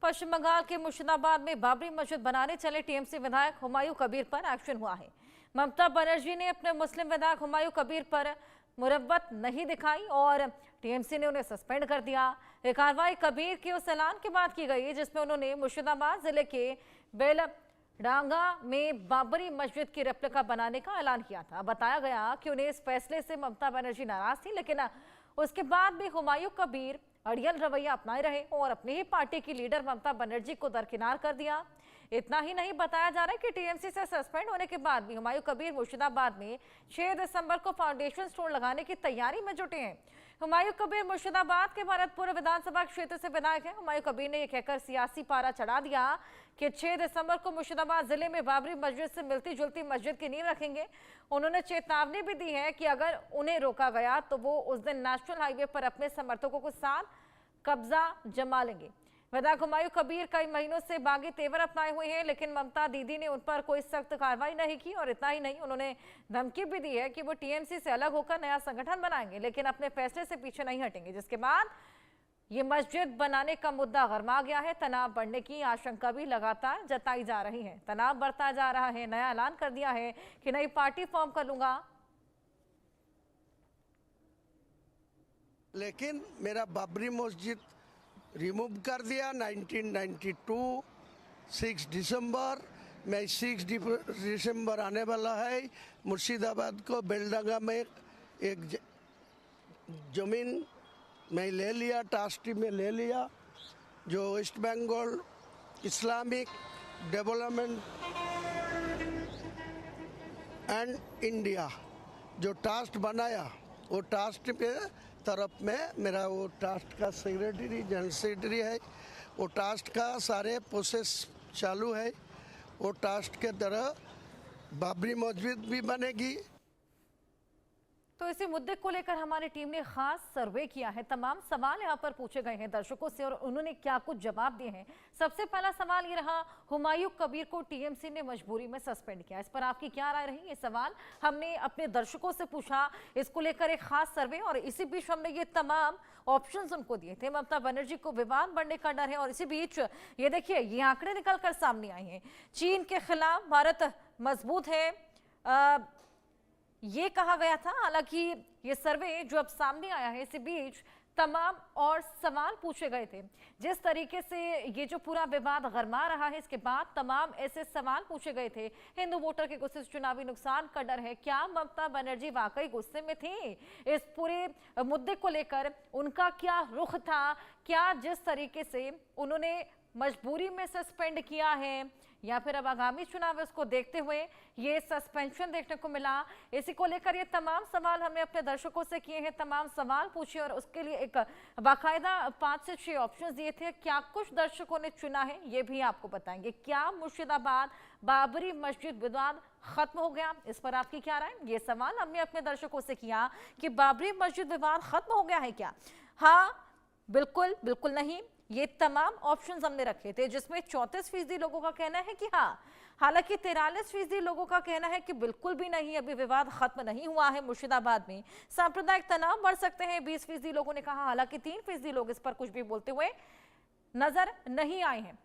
पश्चिम बंगाल के मुर्शिदाबाद में बाबरी मस्जिद बनाने चले टीएमसी विधायक हुमायूं कबीर पर एक्शन हुआ है। ममता बनर्जी ने अपने मुस्लिम विधायक हुमायूं कबीर पर मुरव्वत नहीं दिखाई और टीएमसी ने उन्हें सस्पेंड कर दिया। ये कार्रवाई कबीर के उस ऐलान के बाद की गई जिसमें उन्होंने मुर्शिदाबाद जिले के बेलडांगा में बाबरी मस्जिद की रेप्लिका बनाने का ऐलान किया था। बताया गया कि उन्हें इस फैसले से ममता बनर्जी नाराज थी, लेकिन उसके बाद भी हुमायूं कबीर अड़ियल रवैया अपनाए रहे और अपनी ही पार्टी की लीडर ममता बनर्जी को दरकिनार कर दिया। इतना ही नहीं, बताया जा रहा है कि टीएमसी से सस्पेंड होने के बाद भी हुमायूं कबीर मुर्शिदाबाद में 6 दिसंबर को फाउंडेशन स्टोन लगाने की तैयारी में जुटे हैं। हुमायूं कबीर मुर्शिदाबाद के भरतपुर विधानसभा क्षेत्र से विधायक है। हुमायूं कबीर ने यह कहकर सियासी पारा चढ़ा दिया कि 6 दिसंबर को मुर्शिदाबाद जिले में बाबरी मस्जिद से मिलती जुलती मस्जिद की नींव रखेंगे। उन्होंने चेतावनी भी दी है कि अगर उन्हें रोका गया तो वो उस दिन नेशनल हाईवे पर अपने समर्थकों के साथ कब्जा जमा लेंगे। विधायक हुमायूं कबीर कई महीनों से बागी तेवर अपनाए हुए हैं, लेकिन ममता दीदी ने उन पर कोई सख्त कार्रवाई नहीं की और इतना ही नहीं, उन्होंने धमकी भी दी है कि वो टीएमसी से अलग होकर नया संगठन बनाएंगे, लेकिन अपने फैसले से पीछे नहीं हटेंगे। जिसके बाद ये मस्जिद बनाने का मुद्दा गरमा गया है। तनाव बढ़ने की आशंका भी लगातार जताई जा रही है। तनाव बढ़ता जा रहा है। नया ऐलान कर दिया है कि नई पार्टी फॉर्म कर लूंगा। लेकिन मेरा बाबरी मस्जिद रिमूव कर दिया 1992 6 दिसंबर में। 6 दिसंबर आने वाला है। मुर्शिदाबाद को बेलडांगा में एक जमीन मैं ले लिया, ट्रस्टी में ले लिया, जो West Bengal Islamic development and India जो ट्रस्ट बनाया, वो ट्रस्ट पे तरफ में मेरा वो ट्रस्ट का सेक्रेटरी जनरल सेक्रेटरी है। वो ट्रस्ट का सारे प्रोसेस चालू है। वो ट्रस्ट के तरह बाबरी मस्जिद भी बनेगी। तो इसी मुद्दे को लेकर हमारी टीम ने खास सर्वे किया है। तमाम सवाल यहाँ पर पूछे गए हैं दर्शकों से और उन्होंने क्या कुछ जवाब दिए हैं। सबसे पहला सवाल ये रहा, हुमायूं कबीर को टीएमसी ने मजबूरी में सस्पेंड किया, इस पर आपकी क्या राय रही? ये सवाल हमने अपने दर्शकों से पूछा। इसको लेकर एक खास सर्वे और इसी बीच हमने ये तमाम ऑप्शंस उनको दिए थे। ममता बनर्जी को विवाद बढ़ने का डर है और इसी बीच ये देखिए, ये आंकड़े निकल कर सामने आए हैं। चीन के खिलाफ भारत मजबूत है, ये कहा गया था। हालांकि ये सर्वे जो अब सामने आया है, इसी बीच तमाम और सवाल पूछे गए थे। जिस तरीके से ये जो पूरा विवाद गरमा रहा है, इसके बाद तमाम ऐसे सवाल पूछे गए थे। हिंदू वोटर के गुस्से से चुनावी नुकसान का डर है, क्या ममता बनर्जी वाकई गुस्से में थी? इस पूरे मुद्दे को लेकर उनका क्या रुख था? क्या जिस तरीके से उन्होंने मजबूरी में सस्पेंड किया है या फिर अब आगामी चुनाव उसको देखते हुए ये सस्पेंशन देखने को मिला? इसी को लेकर ये तमाम सवाल हमने अपने दर्शकों से किए हैं, तमाम सवाल पूछे और उसके लिए एक बाकायदा 5 से 6 ऑप्शंस दिए थे। क्या कुछ दर्शकों ने चुना है ये भी आपको बताएंगे। क्या मुर्शिदाबाद बाबरी मस्जिद विवाद खत्म हो गया? इस पर आपकी क्या राय? ये सवाल हमने अपने दर्शकों से किया कि बाबरी मस्जिद विवाद खत्म हो गया है क्या? हाँ, बिल्कुल, बिल्कुल नहीं। ये तमाम ऑप्शंस हमने रखे थे, जिसमें 34% लोगों का कहना है कि हाँ। हालांकि 43% लोगों का कहना है कि बिल्कुल भी नहीं, अभी विवाद खत्म नहीं हुआ है। मुर्शिदाबाद में सांप्रदायिक तनाव बढ़ सकते हैं, 20% लोगों ने कहा। हालांकि 3% लोग इस पर कुछ भी बोलते हुए नजर नहीं आए हैं।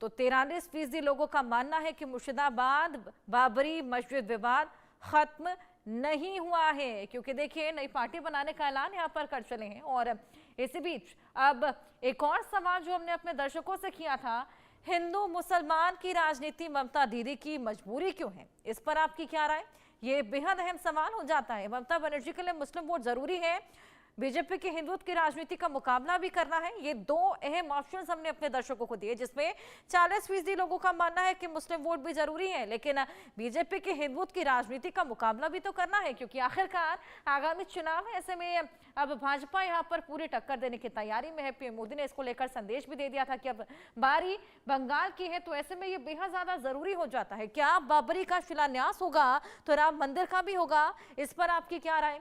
तो 43% लोगों का मानना है कि मुर्शिदाबाद बाबरी मस्जिद विवाद खत्म नहीं हुआ है, क्योंकि देखिए नई पार्टी बनाने का ऐलान यहाँ पर कर चले हैं। और इसी बीच अब एक और सवाल जो हमने अपने दर्शकों से किया था, हिंदू मुसलमान की राजनीति ममता दीदी की मजबूरी क्यों है? इस पर आपकी क्या राय? ये बेहद अहम सवाल हो जाता है। ममता बनर्जी के लिए मुस्लिम वोट जरूरी है, बीजेपी की हिंदुत्व की राजनीति का मुकाबला भी करना है। ये 2 अहम ऑप्शंस हमने अपने दर्शकों को दिए, जिसमें 40% लोगों का मानना है कि मुस्लिम वोट भी जरूरी है, लेकिन बीजेपी की हिंदुत्व की राजनीति का मुकाबला भी तो करना है, क्योंकि आखिरकार आगामी चुनाव है। ऐसे में अब भाजपा यहाँ पर पूरी टक्कर देने की तैयारी में है। पीएम मोदी ने इसको लेकर संदेश भी दे दिया था कि अब बारी बंगाल की है, तो ऐसे में ये बेहद ज्यादा जरूरी हो जाता है। क्या बाबरी का शिलान्यास होगा तो राम मंदिर का भी होगा? इस पर आपकी क्या राय?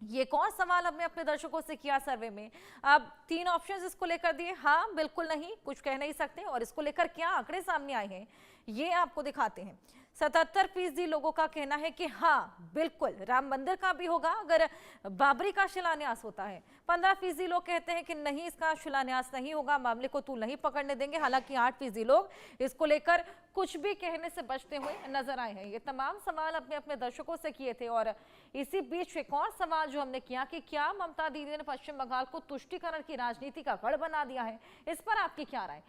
ये कौन सवाल हमने अपने दर्शकों से किया सर्वे में। अब 3 ऑप्शंस इसको लेकर दिए, हाँ, बिल्कुल नहीं, कुछ कह नहीं सकते। और इसको लेकर क्या आंकड़े सामने आए हैं ये आपको दिखाते हैं। 77% लोगों का कहना है कि हाँ बिल्कुल राम मंदिर का भी होगा अगर बाबरी का शिलान्यास होता है। 15% लोग कहते हैं कि नहीं, इसका शिलान्यास नहीं होगा, मामले को तूल नहीं पकड़ने देंगे। हालांकि 8% लोग इसको लेकर कुछ भी कहने से बचते हुए नजर आए हैं। ये तमाम सवाल अपने अपने दर्शकों से किए थे और इसी बीच एक और सवाल जो हमने किया कि क्या ममता दीदी ने पश्चिम बंगाल को तुष्टीकरण की राजनीति का गढ़ बना दिया है, इस पर आपकी क्या राय?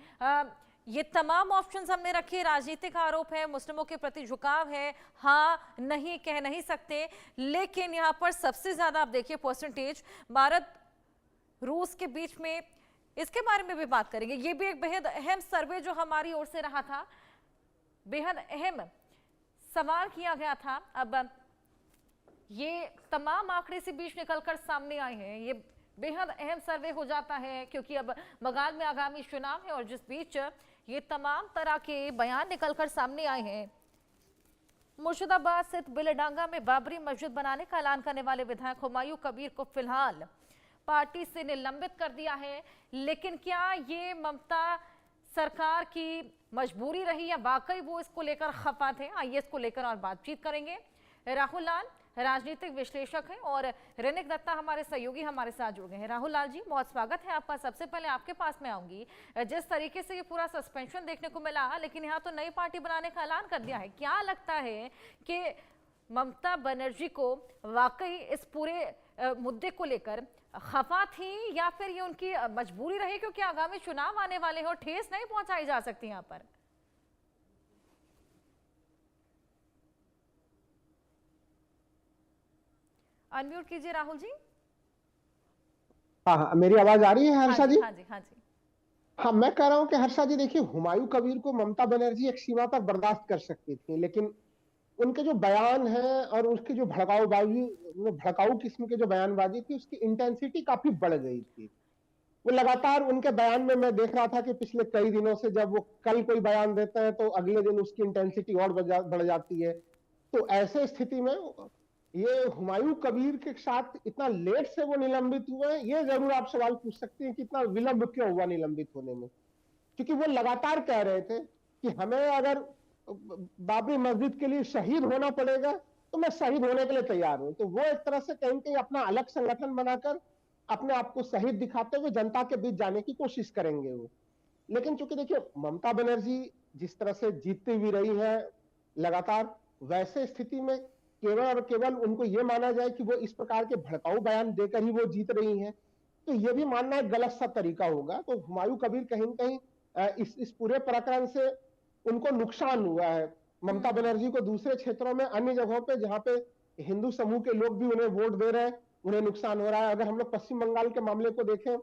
ये तमाम ऑप्शंस हमने रखे। राजनीतिक आरोप है, मुस्लिमों के प्रति झुकाव है, हाँ नहीं कह नहीं सकते, लेकिन यहाँ पर सबसे ज्यादा आप देखिए परसेंटेज भारत रूस के बीच में, इसके बारे में भी बात करेंगे। ये भी एक बेहद अहम सर्वे जो हमारी ओर से रहा था, बेहद अहम सवाल किया गया था। अब ये तमाम आंकड़े से बीच निकलकर सामने आए हैं। ये बेहद अहम सर्वे हो जाता है क्योंकि अब बंगाल में आगामी चुनाव है और जिस बीच ये तमाम तरह के बयान निकलकर सामने आए हैं। मुर्शिदाबाद स्थित बिलडांगा में बाबरी मस्जिद बनाने का ऐलान करने वाले विधायक हुमायूं कबीर को फिलहाल पार्टी से निलंबित कर दिया है। लेकिन क्या ये ममता सरकार की मजबूरी रही या वाकई वो इसको लेकर खफा थे? आइए इसको लेकर और बातचीत करेंगे। राहुल लाल राजनीतिक विश्लेषक हैं और रेनिक दत्ता हमारे सहयोगी हमारे साथ जुड़ गए हैं। राहुल लाल जी, बहुत स्वागत है आपका। सबसे पहले आपके पास में आऊंगी, जिस तरीके से ये पूरा सस्पेंशन देखने को मिला, लेकिन यहाँ तो नई पार्टी बनाने का ऐलान कर दिया है, क्या लगता है कि ममता बनर्जी को वाकई इस पूरे मुद्दे को लेकर खफा थी या फिर ये उनकी मजबूरी रही क्योंकि आगामी चुनाव आने वाले हैं और ठेस नहीं पहुंचाई जा सकती यहाँ पर? अनम्यूट कीजिए राहुल जी। हाँ हाँ, मेरी आवाज आ रही है हर्षा जी? हाँ जी, हाँ जी। हाँ, मैं कह रहा हूँ कि हर्षा जी देखिए, हुमायूं कबीर को ममता बनर्जी एक सीमा तक बर्दाश्त कर सकती थी, लेकिन उनके जो बयान हैं और उसकी जो भड़काऊ किस्म के जो बयानबाजी थी, उसकी इंटेंसिटी काफी बढ़ गई थी। वो लगातार उनके बयान में मैं देख रहा था कि पिछले कई दिनों से जब वो कल कोई बयान देते हैं तो अगले दिन उसकी इंटेंसिटी और बढ़ जाती है। तो ऐसे स्थिति में ये हुमायूं कबीर के साथ इतना लेट से वो निलंबित हुए, ये जरूर आप सवाल पूछ सकते हैं कि इतना विलंब क्यों हुआ निलंबित होने में। क्योंकि वो लगातार कह रहे थे कि हमें अगर बाबरी मस्जिद के लिए शहीद होना पड़ेगा तो मैं शहीद होने के लिए तैयार हूं। तो वो एक तरह से कहीं कहीं अपना अलग संगठन बनाकर अपने आप को शहीद दिखाते हुए जनता के बीच जाने की कोशिश करेंगे वो। लेकिन चूंकि देखिए, ममता बनर्जी जिस तरह से जीतती हुई रही है लगातार, वैसे स्थिति में केवल और केवल उनको ये माना जाए कि वो इस प्रकार के भड़काऊ बयान देकर ही वो जीत रही हैं, तो ये भी मानना एक गलत सा तरीका होगा। तो हुमायूं कबीर कहीं न कहीं इस पूरे प्रकरण से उनको नुकसान हुआ है। ममता बनर्जी को दूसरे क्षेत्रों में, अन्य जगहों पे जहां पे हिंदू समूह के लोग भी उन्हें वोट दे रहे हैं, उन्हें नुकसान हो रहा है। अगर हम लोग पश्चिम बंगाल के मामले को देखें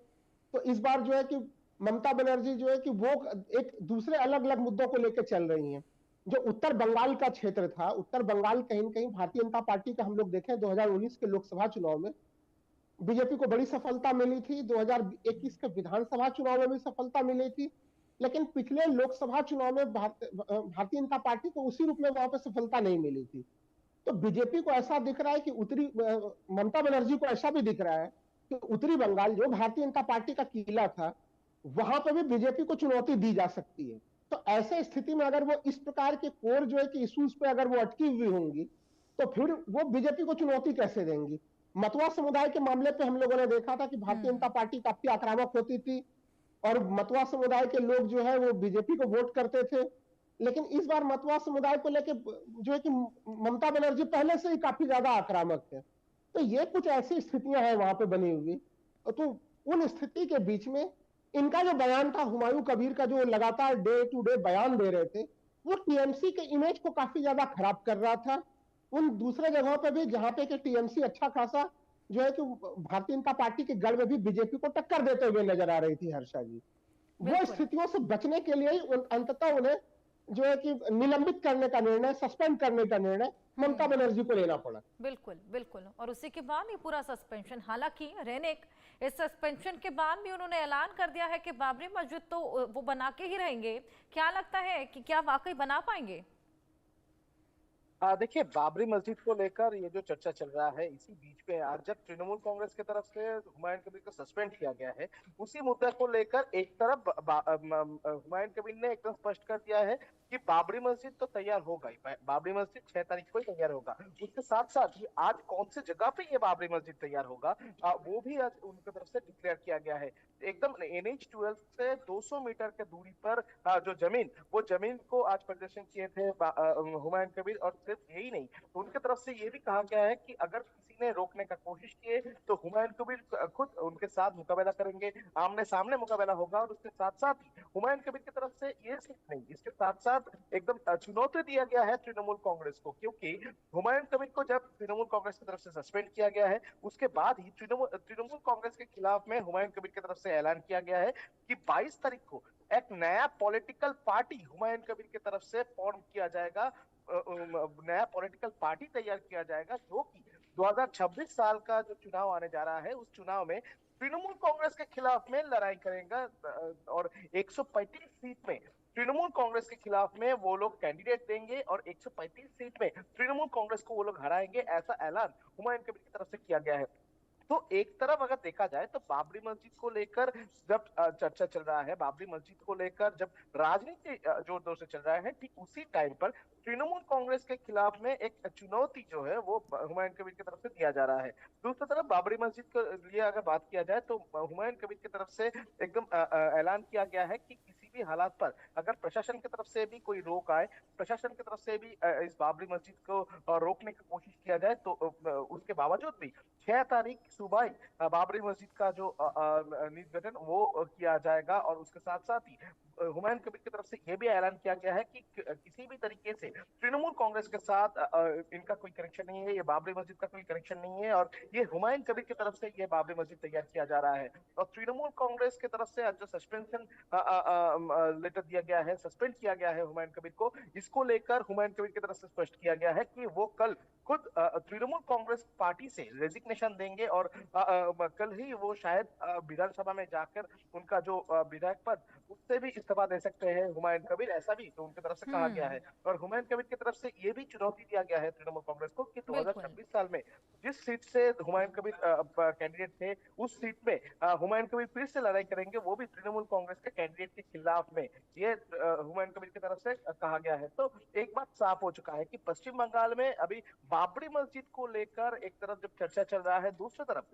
तो इस बार जो है कि ममता बनर्जी जो है कि वो एक दूसरे अलग अलग मुद्दों को लेकर चल रही हैं। जो उत्तर बंगाल का क्षेत्र था, उत्तर बंगाल कहीं न कहीं भारतीय जनता पार्टी का हम लोग देखें 2019 के लोकसभा चुनाव में बीजेपी को बड़ी सफलता मिली थी, 2021 के विधानसभा चुनाव में भी सफलता मिली थी, लेकिन पिछले लोकसभा चुनाव में भारतीय जनता पार्टी को उसी रूप में वहां पर सफलता नहीं मिली थी। तो बीजेपी को ऐसा दिख रहा है कि ममता बनर्जी को ऐसा भी दिख रहा है कि उत्तरी बंगाल जो भारतीय जनता पार्टी का किला था, वहां पर भी बीजेपी को चुनौती दी जा सकती है। तो ऐसे स्थिति में अगर वो इस प्रकार के कोर जो है कि इश्यूज पे अगर वो अटकी हुई होंगी तो फिर वो बीजेपी को चुनौती कैसे देंगी? मतवा समुदाय के मामले पे हम लोगों ने देखा था कि भारतीय जनता पार्टी काफी आक्रामक होती थी और मतवा समुदाय के लोग जो है वो बीजेपी को वोट करते थे। लेकिन इस बार मतवा समुदाय को लेकर जो है कि ममता बनर्जी पहले से ही काफी ज्यादा आक्रामक है। तो ये कुछ ऐसी स्थितियां हैं वहां पे बनी हुई। तो उन स्थिति के बीच में इनका जो बयान था, हुमायूं कबीर का जो लगातार डे टू डे बयान दे रहे थे, वो टीएमसी के इमेज को काफी ज्यादा खराब कर रहा था। उन दूसरे जगहों पे भी जहां पे कि टीएमसी अच्छा खासा जो है कि भारतीय जनता पार्टी के गढ़ में भी बीजेपी को टक्कर देते हुए नजर आ रही थी हर्षा जी। वो स्थितियों से बचने के लिए ही अंततः उन्हें जो है कि निलंबित करने का निर्णय, सस्पेंड करने का निर्णय ममता बनर्जी को लेना पड़ा। बिल्कुल बिल्कुल। और उसी के बाद ये पूरा सस्पेंशन, हालांकि रेनिक इस सस्पेंशन के बाद भी उन्होंने ऐलान कर दिया है कि बाबरी मस्जिद तो वो बना के ही रहेंगे। क्या लगता है कि क्या वाकई बना पाएंगे? देखिए, बाबरी मस्जिद को लेकर ये जो चर्चा चल रहा है, इसी बीच में आज जब तृणमूल कांग्रेस की तरफ से हुमायूं कबीर को सस्पेंड किया गया है, उसी मुद्दे को लेकर एक तरफ हुमायूं कबीर ने एकदम स्पष्ट कर दिया है कि बाबरी मस्जिद तो तैयार होगा ही, बाबरी मस्जिद 6 तारीख को ही तैयार होगा। उसके साथ साथ ये आज कौन सी जगह पे ये बाबरी मस्जिद तैयार होगा, वो भी आज उनकी तरफ से डिक्लेयर किया गया है। एकदम NH-12 से 200 मीटर के दूरी पर जो जमीन, वो जमीन को आज प्रदर्शन किए थे हुमायूं कबीर। और सिर्फ यही नहीं, उनकी तरफ से ये भी कहा गया है कि अगर किसी ने रोकने का कोशिश किए तो हुमायूं कबीर खुद उनके साथ मुकाबला करेंगे, आमने सामने मुकाबला होगा। और उसके साथ साथ ही हुमायूं कबीर की तरफ से ये सिर्फ नहीं, इसके साथ साथ एकदम चुनौती दिया गया है तृणमूल कांग्रेस को, क्योंकि हुमायूं कबीर को जब तृणमूल कांग्रेस की तरफ से सस्पेंड किया गया है, उसके बाद ही तृणमूल कांग्रेस के खिलाफ में हुमायूं कबीर की तरफ से ऐलान किया गया है कि 22 तारीख को एक नया पॉलिटिकल पार्टी हुमायूं कबीर की तरफ से फॉर्म किया जाएगा, नया पॉलिटिकल पार्टी तैयार किया जाएगा, जो कि 2026 साल का जो चुनाव आने जा रहा है, उस चुनाव में तृणमूल कांग्रेस के खिलाफ में लड़ाई करेगा। और 135 सीट में तृणमूल कांग्रेस के खिलाफ में वो लोग कैंडिडेट देंगे और 135 सीट में तृणमूल कांग्रेस को वो लोग हराएंगे, ऐसा ऐलान हुमायूं कबीर की तरफ से किया गया है। तो एक तरफ अगर देखा जाए तो बाबरी मस्जिद को लेकर जब चर्चा चल रहा है, बाबरी मस्जिद को लेकर जब राजनीति जोर शोर से चल रहा है, ठीक उसी टाइम पर तृणमूल कांग्रेस के खिलाफ में एक चुनौती जो है वो हुमायूं कबीर की तरफ से दिया जा रहा है। दूसरी तरफ बाबरी मस्जिद के लिए अगर बात किया जाए तो हुमायूं कबीर की तरफ से एकदम ऐलान किया गया है कि किसी भी हालात पर अगर प्रशासन की तरफ से भी कोई रोक आए, प्रशासन की तरफ से भी इस बाबरी मस्जिद को रोकने की कोशिश किया जाए, तो उसके बावजूद भी 6 तारीख सुबह ही बाबरी मस्जिद का जो निर्गठन वो किया जाएगा। और उसके साथ साथ ही हुमायूं कबीर की तरफ से यह भी ऐलान किया गया है कि किसी भी तरीके से तृणमूल कांग्रेस के साथ इनका कोई कनेक्शन नहीं है, ये बाबरी मस्जिद का कोई कनेक्शन नहीं है, और ये हुमायूं कबीर की तरफ से ये बाबरी मस्जिद तैयार किया जा रहा है। और तृणमूल कांग्रेस की तरफ से जो सस्पेंशन लेटर दिया गया है, सस्पेंड किया गया है हुमायूं कबीर को, इसको लेकर हुमायूं कबीर की तरफ से स्पष्ट किया गया है कि वो कल खुद तृणमूल कांग्रेस पार्टी से रेजिग्नेशन देंगे और कल ही वो शायद विधानसभा में जाकर उनका जो विधायक पद, उससे भी इस्तीफा दे सकते हैं हुमायूं कबीर, ऐसा भी तो उनकी तरफ से कहा गया है। और हुमायूं कबीर की तरफ से ये भी चुनौती दिया गया है तृणमूल कांग्रेस को कि बिल्कुल। 2026 साल में जिस सीट से हुमायूं कबीर कैंडिडेट थे, उस सीट में हुमायूं कबीर फिर से लड़ाई करेंगे, वो भी तृणमूल कांग्रेस के कैंडिडेट के खिलाफ में, ये हुमायूं कबीर की तरफ से कहा गया है। तो एक बात साफ हो चुका है कि पश्चिम बंगाल में अभी बाबरी मस्जिद को लेकर एक तरफ जब चर्चा चल रहा है, दूसरी तरफ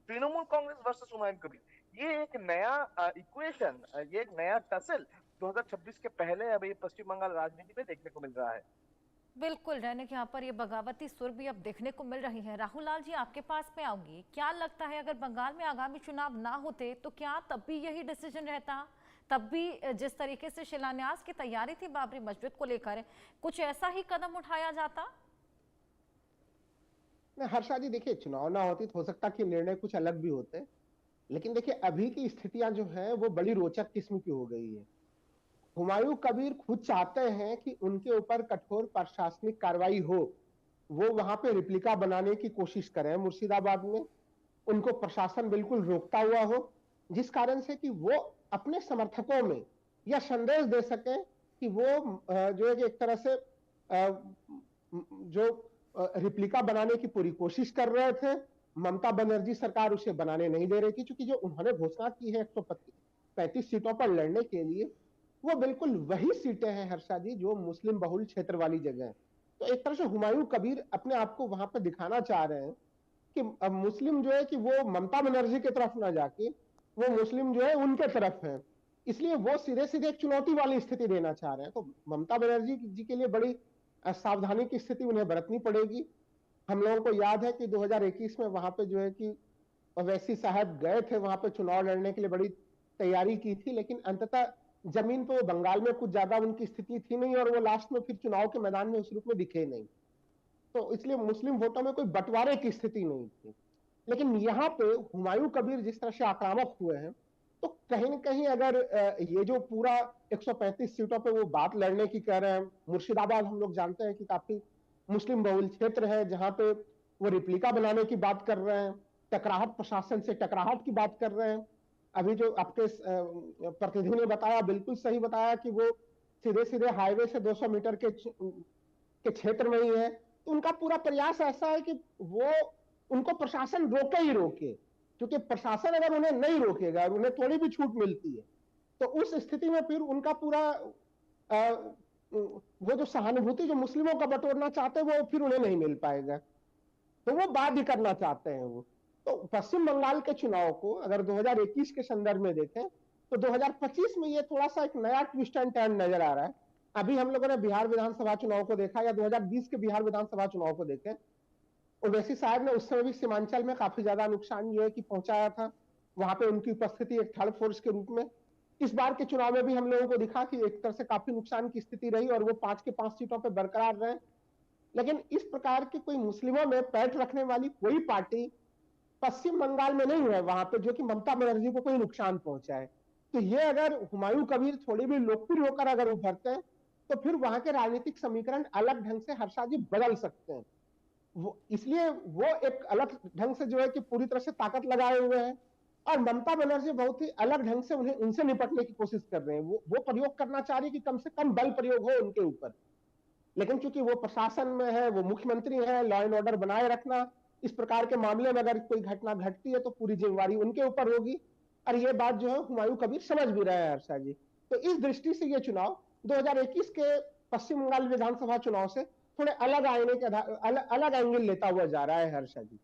तृणमूल कांग्रेस वर्सेस हुमायूं कबीर, ये एक नया इक्वेशन, ये एक नया टसल 2026 के पहले अभी पश्चिम बंगाल राजनीति में देखने को मिल रहा है। बिल्कुल, रैनिक यहाँ पर ये बगावती सुर भी अब देखने को मिल रही है। राहुल लाल जी, आपके पास में आऊंगी। क्या लगता है, अगर बंगाल में आगामी चुनाव ना होते तो क्या तब भी यही डिसीजन रहता? तब भी जिस तरीके से शिलान्यास की तैयारी थी बाबरी मस्जिद को लेकर, कुछ ऐसा ही कदम उठाया जाता? हर्षा जी देखिए, चुनाव ना होती तो हो सकता कि निर्णय कुछ अलग भी होते, लेकिन देखिए अभी की स्थितियां जो है वो बड़ी रोचक किस्म की हो गई है। हुमायूं कबीर खुद चाहते हैं कि उनके ऊपर कठोर प्रशासनिक कार्रवाई हो, वो वहां पे रिप्लिका बनाने की कोशिश करें मुर्शिदाबाद में, उनको प्रशासन बिल्कुल रोकता हुआ हो, जिस कारण से कि वो अपने समर्थकों में यह संदेश दे सके कि वो जो है एक तरह से जो रिप्लिका बनाने की पूरी कोशिश कर रहे थे, ममता बनर्जी सरकार उसे बनाने नहीं दे रही थी, क्योंकि जो उन्होंने घोषणा की है 135 सीटों पर लड़ने के लिए, वो बिल्कुल वही सीटें हैं हर्षा जी जो मुस्लिम बहुल क्षेत्र वाली जगह है। तो एक तरह से हुमायूं कबीर अपने आप को वहां पर दिखाना चाह रहे हैं कि मुस्लिम जो है कि वो ममता बनर्जी की तरफ ना जाके वो मुस्लिम जो है उनके तरफ है, इसलिए वो सीधे सीधे एक चुनौती वाली स्थिति देना चाह रहे हैं। तो ममता बनर्जी जी के लिए बड़ी सावधानी की स्थिति उन्हें बरतनी पड़ेगी। हम लोगों को याद है कि 2021 में वहां पे जो है कि ओवैसी साहब गए थे वहां पे चुनाव लड़ने के लिए, बड़ी तैयारी की थी, लेकिन अंततः जमीन पे वो बंगाल में कुछ ज्यादा उनकी स्थिति थी नहीं और वो लास्ट में फिर चुनाव के मैदान में उस रूप में दिखे नहीं, तो इसलिए मुस्लिम वोटों में कोई बंटवारे की स्थिति नहीं थी। लेकिन यहाँ पे हुमायूं कबीर जिस तरह से आक्रामक हुए हैं, तो कहीं ना कहीं अगर ये जो पूरा 135 सीटों पे वो बात लड़ने की कह रहे हैं, मुर्शिदाबाद हम लोग जानते हैं कि काफी मुस्लिम बहुल क्षेत्र है जहां पे वो रिप्लिका बनाने की बात कर रहे हैं, टकराहट प्रशासन से टकराहट की बात कर रहे हैं। अभी जो आपके प्रतिनिधि ने बताया, बिल्कुल सही बताया कि वो सीधे सीधे हाईवे से 200 मीटर के के क्षेत्र में ही है, तो उनका पूरा प्रयास ऐसा है कि वो उनको प्रशासन रोके ही रोके, क्योंकि प्रशासन अगर उन्हें नहीं रोकेगा और उन्हें थोड़ी भी छूट मिलती है तो उस स्थिति में फिर उनका पूरा वो जो सहानुभूति जो मुस्लिमों का बटोरना चाहते हैं वो फिर उन्हें नहीं मिल पाएगा, तो वो बाध्य करना चाहते हैं वो। तो पश्चिम बंगाल के चुनाव को अगर 2021 के संदर्भ में देखें तो 2025 में ये थोड़ा सा एक नया ट्विस्ट एंड टर्न नजर आ रहा है। अभी हम लोगों ने बिहार विधानसभा चुनाव को देखा या 2020 के बिहार विधानसभा चुनाव को देखें, ओवैसी साहब ने उस समय भी सीमांचल में काफी ज्यादा नुकसान ये है कि पहुंचाया था, वहां पे उनकी उपस्थिति एक थर्ड फोर्स के रूप में। इस बार के चुनाव में भी हम लोगों को दिखा कि एक तरह से काफी नुकसान की स्थिति रही और वो 5 के 5 सीटों पर बरकरार रहे। लेकिन इस प्रकार की कोई मुस्लिमों में पैठ रखने वाली कोई पार्टी पश्चिम बंगाल में नहीं है वहां पे जो कि ममता बनर्जी को कोई नुकसान पहुंचाए। तो ये अगर हुमायूं कबीर थोड़ी भी लोकप्रिय होकर अगर उभरते हैं तो फिर वहां के राजनीतिक समीकरण अलग ढंग से हर्षा जी बदल सकते हैं। वो इसलिए वो एक अलग ढंग से जो है कि पूरी तरह से ताकत लगाए हुए हैं और ममता बनर्जी बहुत ही अलग ढंग से उन्हें उनसे निपटने की कोशिश कर रहे हैं। वो प्रयोग करना चाह रही है कि कम से कम बल प्रयोग हो उनके ऊपर, लेकिन चूंकि वो प्रशासन में है, वो मुख्यमंत्री है, लॉ एंड ऑर्डर बनाए रखना, इस प्रकार के मामले में अगर कोई घटना घटती है तो पूरी जिम्मेवारी उनके ऊपर होगी। और ये बात जो है हुमायूं कबीर समझ भी रहे हैं हर्षा जी। तो इस दृष्टि से ये चुनाव 2021 के पश्चिम बंगाल विधानसभा चुनाव से थोड़े अलग आईने के अलग एंगल लेता हुआ जा रहा है हर्षा जी।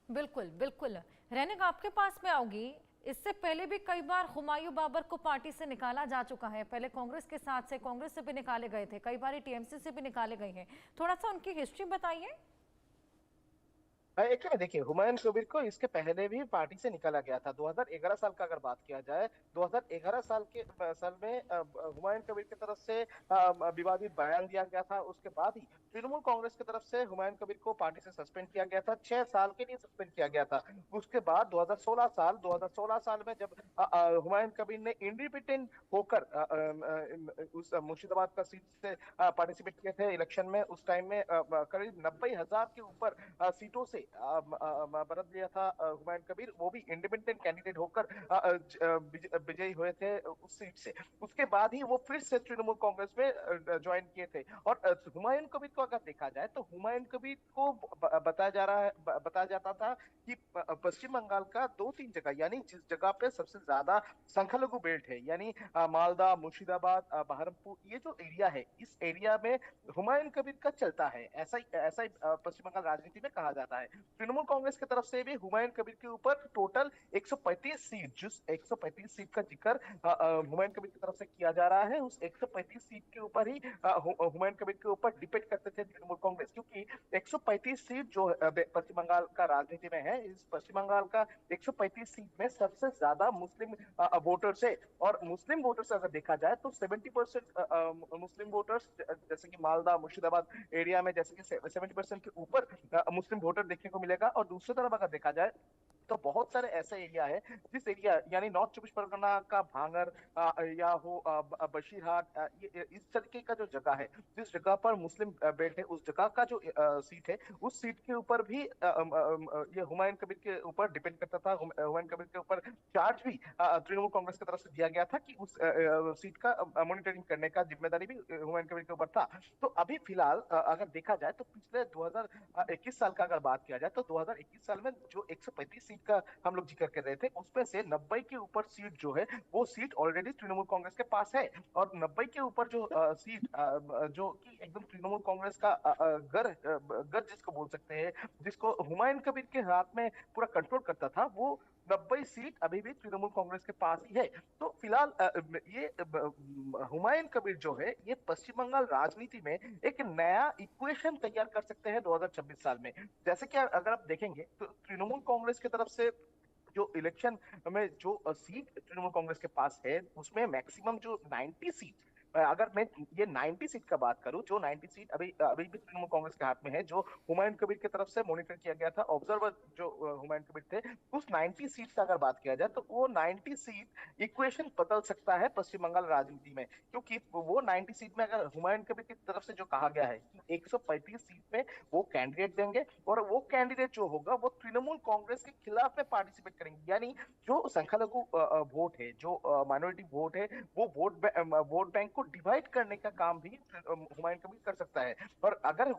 बिल्कुल बिल्कुल। रैनिक, आपके पास में आऊंगी। इससे पहले भी कई बार हुमायूं बाबर को पार्टी से निकाला जा चुका है। पहले कांग्रेस के साथ से कांग्रेस से भी निकाले गए थे, कई बार टीएमसी से भी निकाले गए हैं। थोड़ा सा उनकी हिस्ट्री बताइए। एक्चुअली देखिए, हुमायूं कबीर को इसके पहले भी पार्टी से निकाला गया था। 2011 साल का अगर बात किया जाए, 2011 साल में हुमायूं कबीर की तरफ से विवादित बयान दिया गया था। उसके बाद ही तृणमूल कांग्रेस की तरफ से हुमायूं कबीर को पार्टी से सस्पेंड किया गया था, 6 साल के लिए सस्पेंड किया गया था। उसके बाद 2016 साल में जब हुमायूं कबीर ने इंडिपेंडेंट होकर उस मुर्शिदाबाद का सीट से पार्टिसिपेट किए थे इलेक्शन में, उस टाइम में करीब 90,000 के ऊपर सीटों से बरत लिया था हुमायूं कबीर, वो भी इंडिपेंडेंट कैंडिडेट होकर विजयी हुए थे उस सीट से। उसके बाद ही वो फिर से तृणमूल कांग्रेस में ज्वाइन किए थे। और हुमायूं कबीर को अगर देखा जाए तो हुमायूं कबीर को बताया जाता था कि पश्चिम बंगाल का 2-3 जगह, यानी जिस जगह पे सबसे ज्यादा संख्यालघु बेल्ट है, यानी मालदा, मुर्शिदाबाद, बहरमपुर, ये जो एरिया है, इस एरिया में हुमायूं कबीर का चलता है। ऐसा ही पश्चिम बंगाल राजनीति में कहा जाता है। तृणमूल कांग्रेस की तरफ से भी हुमायूं कबीर के ऊपर टोटल 135 सीट, जिस 135 सीट का जिक्र हुमायूं कबीर की तरफ से किया जा रहा है, उस 135 सीट के ऊपर ही हुमायूं कबीर के ऊपर डिपेंड करते थे तृणमूल कांग्रेस, क्योंकि 135 सीट जो पश्चिम बंगाल का राजनीति में है, इस पश्चिम बंगाल का 135 सीट में सबसे ज्यादा मुस्लिम वोटर्स है। और मुस्लिम वोटर्स अगर देखा जाए तो 70% मुस्लिम वोटर्स, जैसे कि मालदा, मुर्शिदाबाद एरिया में जैसे कि 70% के ऊपर मुस्लिम वोटर देखने को मिलेगा। और दूसरी तरफ अगर देखा जाए तो बहुत सारे ऐसे एरिया है, जिस एरिया यानी नॉर्थ 24 परगना का भांगर या हो बशीरहाट, इस तरीके का जो जगह है, जिस जगह पर मुस्लिम बेल्ट है, उस जगह का जो सीट है, उस सीट के ऊपर भी ये हुमायूं कबीर के ऊपर डिपेंड करता था। हुमायूं कबीर के ऊपर चार्ज भी तृणमूल कांग्रेस की तरफ से दिया गया था कि उस सीट का मॉनिटरिंग करने का जिम्मेदारी भी हुमायूं कबीर के ऊपर था। तो अभी फिलहाल अगर देखा जाए तो पिछले 2021 साल का अगर बात किया जाए तो 2021 साल में जो 135 सीट का हम लोग जिक्र कर रहे थे, उसमें से 90 के ऊपर सीट जो है, वो सीट ऑलरेडी तृणमूल कांग्रेस के पास है। और 90 के ऊपर जो सीट जो कि एकदम तृणमूल कांग्रेस का घर जिसको बोल सकते हैं, जिसको हुमायूं कबीर के हाथ में पूरा कंट्रोल करता था, वो 90 सीट अभी भी तृणमूल कांग्रेस के पास ही है। तो फिलहाल ये हुमायूं कबीर जो है, ये पश्चिम बंगाल राजनीति में एक नया इक्वेशन तैयार कर सकते हैं 2026 साल में। जैसे कि अगर आप देखेंगे तो तृणमूल कांग्रेस की तरफ से जो इलेक्शन में जो सीट तृणमूल कांग्रेस के पास है, उसमें मैक्सिमम जो 90 सीट, अगर मैं ये 90 सीट का बात करूं, जो 90 सीट अभी भी तृणमूल कांग्रेस के हाथ में है, जो हुमायूं कबीर की तरफ से मॉनिटर किया गया था, ऑब्जर्वर जो हुमायूं कबीर थे, उस 90 सीट का अगर बात किया जाए तो वो 90 सीट इक्वेशन बदल सकता है पश्चिम बंगाल राजनीति में। क्योंकि वो 90 सीट में अगर हुमायूं कबीर की तरफ से जो कहा गया है कि 135 सीट में वो कैंडिडेट देंगे, और वो कैंडिडेट जो होगा वो तृणमूल कांग्रेस के खिलाफ में पार्टिसिपेट करेंगे, यानी जो संख्यालघु वोट है, जो माइनॉरिटी वोट है, वो वोट बैंक को को डिवाइड करने का काम भी हुमायूं कबीर कर सकता है। और अगर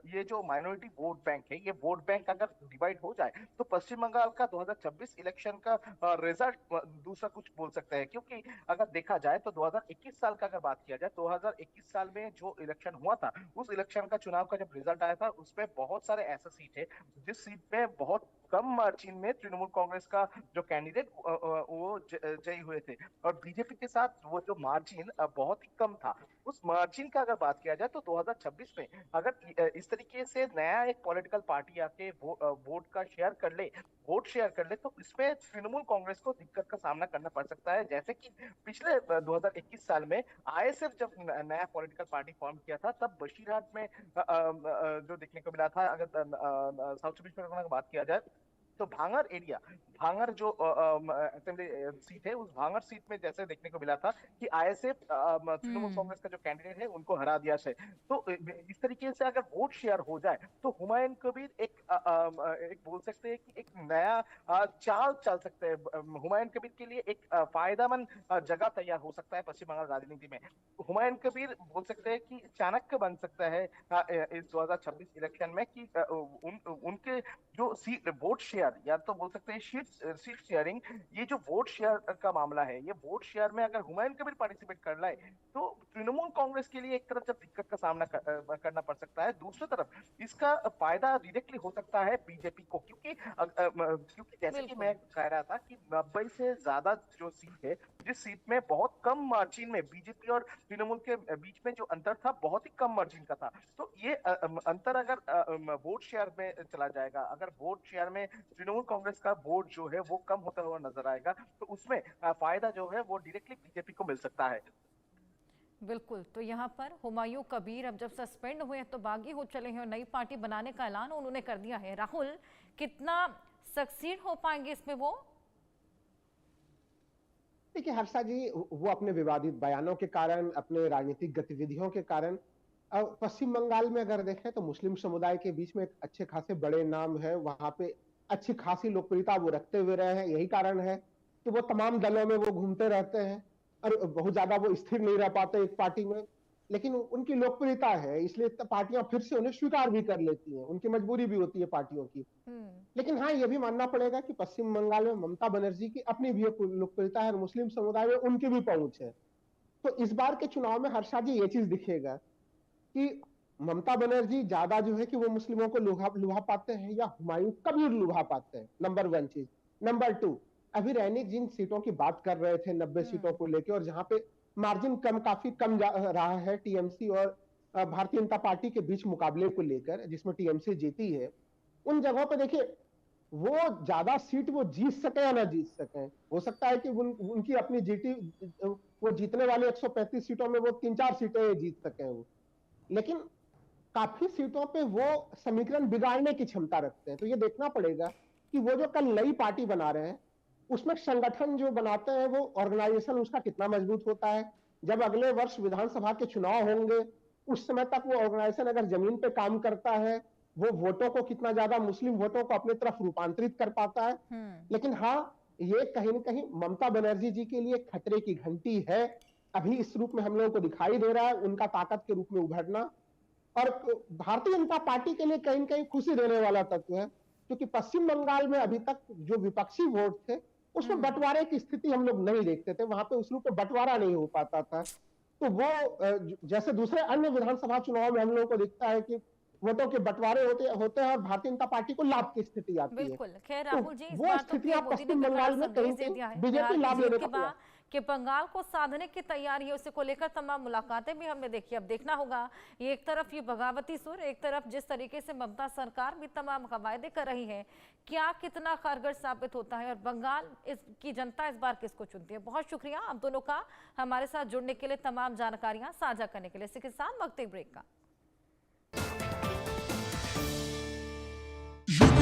ये जो माइनॉरिटी वोट बैंक है, ये वोट बैंक अगर डिवाइड हो जाए तो पश्चिम बंगाल का 2026 इलेक्शन का रिजल्ट दूसरा कुछ बोल सकता है। क्योंकि अगर देखा जाए तो 2021 साल का अगर बात किया जाए, 2021 साल में जो इलेक्शन हुआ था, उस इलेक्शन का चुनाव का जब रिजल्ट आया था, उसमें बहुत सारे ऐसे सीट है जिस सीट में बहुत कम मार्जिन में तृणमूल कांग्रेस का जो कैंडिडेट वो जयी हुए थे। और बीजेपी के साथ वो जो मार्जिन बहुत ही कम था, उस मार्जिन का अगर बात किया जाए तो 2026 में अगर इस तरीके से नया एक पॉलिटिकल पार्टी आके वोट का शेयर कर ले, वोट शेयर कर ले, तो इसमें तृणमूल कांग्रेस को दिक्कत का सामना करना पड़ सकता है। जैसे कि पिछले 2021 साल में आईएसएफ जब नया पॉलिटिकल पार्टी फॉर्म किया था, तब बशीरहाट में जो देखने को मिला था, अगर साउथ चौबीस परगना की बात किया जाए तो भांगर एरिया, भांगर जो असेंबली सीट है, उस भांगर सीट में जैसे देखने को मिला था कि आईएसएफ तृणमूल कांग्रेस का जो कैंडिडेट है उनको हरा दिया है। तो इस तरीके से अगर वोट शेयर हो जाए तो हुमायूं कबीर एक बोल सकते हैं कि एक नया चाल चल सकते हैं। हुमायूं कबीर के लिए एक फायदेमंद जगह तैयार हो सकता है पश्चिम बंगाल राजनीति में। हुमायूं कबीर बोल सकते हैं कि चाणक्य बन सकता है इस 2026 इलेक्शन में, कि उनके जो वोट शेयर, या तो बोल सकते हैं सीट शेयरिंग, ये जो वोट शेयर का मामला है, ये वोट शेयर में अगर हुमायूं कबीर पार्टिसिपेट कर लाए तो तृणमूल कांग्रेस के लिए एक तरफ जब दिक्कत का सामना करना पड़ सकता है, दूसरी तरफ इसका फायदा डायरेक्टली हो सकता है बीजेपी को। क्योंकि जैसे कि मैं कह रहा था कि 90 से ज्यादा जो सीट है, जिस सीट में बहुत कम मार्जिन में बीजेपी और तृणमूल के बीच में जो अंतर था, बहुत ही कम मार्जिन का था, तो ये अंतर अगर वोट शेयर में चला जाएगा, अगर वोट शेयर में तृणमूल कांग्रेस का वोट जो है वो कम होता हुआ नजर आएगा, तो उसमें फायदा जो है वो डायरेक्टली बीजेपी को मिल सकता है। बिल्कुल, तो यहाँ पर हुमायूं कबीर अब जब सस्पेंड हुए हैं तो बागी हो चले हैं और नई पार्टी बनाने का ऐलान उन्होंने कर दिया है। राहुल, कितना सक्सीड हो पाएंगे इसमें वो? देखिए हर्षा जी, वो अपने विवादित बयानों के कारण, अपने राजनीतिक गतिविधियों के कारण पश्चिम बंगाल में अगर देखें तो मुस्लिम समुदाय के बीच में एक अच्छे खासे बड़े नाम है, वहां पे अच्छी खासी लोकप्रियता वो रखते हुए रहे हैं। यही कारण है कि वो तमाम दलों में वो घूमते रहते हैं और बहुत ज्यादा वो स्थिर नहीं रह पाते एक पार्टी में, लेकिन उनकी लोकप्रियता है, इसलिए पार्टियां फिर से उन्हें स्वीकार भी कर लेती हैं, उनकी मजबूरी भी होती है पार्टियों की। लेकिन हाँ, ये भी मानना पड़ेगा कि पश्चिम बंगाल में ममता बनर्जी की अपनी भी लोकप्रियता है और मुस्लिम समुदाय में उनकी भी पहुंच है। तो इस बार के चुनाव में हर्षा जी ये चीज दिखेगा कि ममता बनर्जी ज्यादा जो है कि वो मुस्लिमों को लुभा पाते हैं या हुमायूं कबीर लुभा पाते हैं, नंबर 1 चीज। नंबर 2, अभी रैनिक जिन सीटों की बात कर रहे थे 90 सीटों को लेकर, और जहां पे मार्जिन काफी कम रहा है टीएमसी और भारतीय जनता पार्टी के बीच मुकाबले को लेकर, जिसमें टीएमसी जीती है, उन जगहों पे देखिए वो ज्यादा सीट वो जीत सके या ना जीत सके, हो सकता है कि उनकी अपनी वो जीतने वाले 135 सीटों में वो 3-4 सीटें जीत सके वो, लेकिन काफी सीटों पे वो समीकरण बिगाड़ने की क्षमता रखते हैं। तो ये देखना पड़ेगा कि वो जो कल नई पार्टी बना रहे हैं उसमें संगठन जो बनाते हैं वो ऑर्गेनाइजेशन उसका कितना मजबूत होता है। जब अगले वर्ष विधानसभा के चुनाव होंगे उस समय तक वो ऑर्गेनाइजेशन अगर जमीन पे काम करता है, वो वोटों को कितना ज्यादा, मुस्लिम वोटों को अपनी तरफ रूपांतरित कर पाता है। लेकिन हाँ, ये कहीं ना कहीं ममता बनर्जी जी के लिए खतरे की घंटी है। अभी इस रूप में हम लोगों को दिखाई दे रहा है उनका ताकत के रूप में उभरना, और भारतीय जनता पार्टी के लिए कहीं ना कहीं खुशी देने वाला तत्व है, क्योंकि पश्चिम बंगाल में अभी तक जो विपक्षी वोट थे उसमें बंटवारे की स्थिति हम लोग नहीं देखते थे, वहां पे उस रूप में बंटवारा नहीं हो पाता था। तो वो जैसे दूसरे अन्य विधानसभा चुनाव में हम लोगों को दिखता है कि वोटों के बंटवारे होते हैं और भारतीय जनता पार्टी को लाभ की स्थिति आती है। बिल्कुल, खैर राहुल जी, इस वो बार तो स्थितियां मोदी ने पश्चिम बंगाल में कहीं बीजेपी लाभ लेने का कि बंगाल को साधने की तैयारी है, उसे को लेकर तमाम मुलाकातें भी हमने देखी। अब देखना होगा, ये एक तरफ ये बगावती सुर, एक तरफ जिस तरीके से ममता सरकार भी तमाम कवायदे कर रही है, क्या कितना कारगर साबित होता है और बंगाल की जनता इस बार किसको चुनती है। बहुत शुक्रिया आप दोनों का हमारे साथ जुड़ने के लिए, तमाम जानकारियां साझा करने के लिए। इसी के साथ वक्त ब्रेक का।